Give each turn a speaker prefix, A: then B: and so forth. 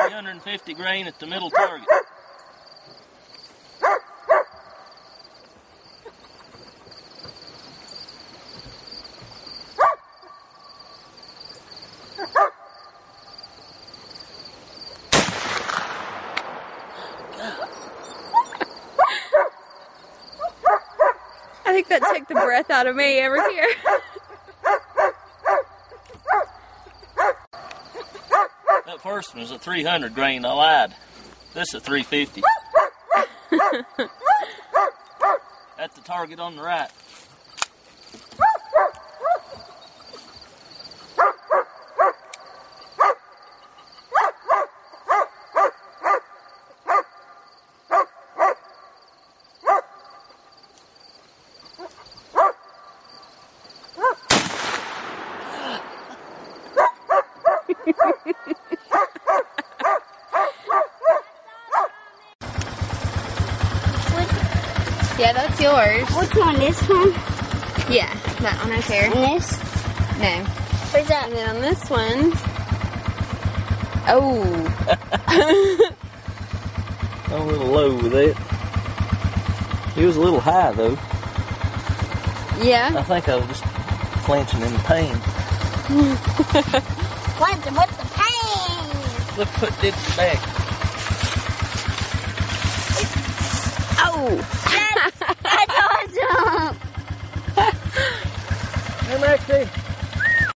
A: 350 grain at the middle target.
B: I think that took the breath out of me over here.
A: That first one was a 300 grain, I lied. This is a 350. At the target on the right.
B: Yeah, that's yours.
C: Which one? This one?
B: Yeah, that one right there.
C: And this?
B: No.
C: Where's that?
B: And then on this one. Oh.
A: I'm a little low with it. He was a little high though.
B: Yeah.
A: I think I was just flinching in pain.
C: Flinching with the pain!
A: Look what did the back.
B: Oh.
C: That's awesome!
A: Come back there.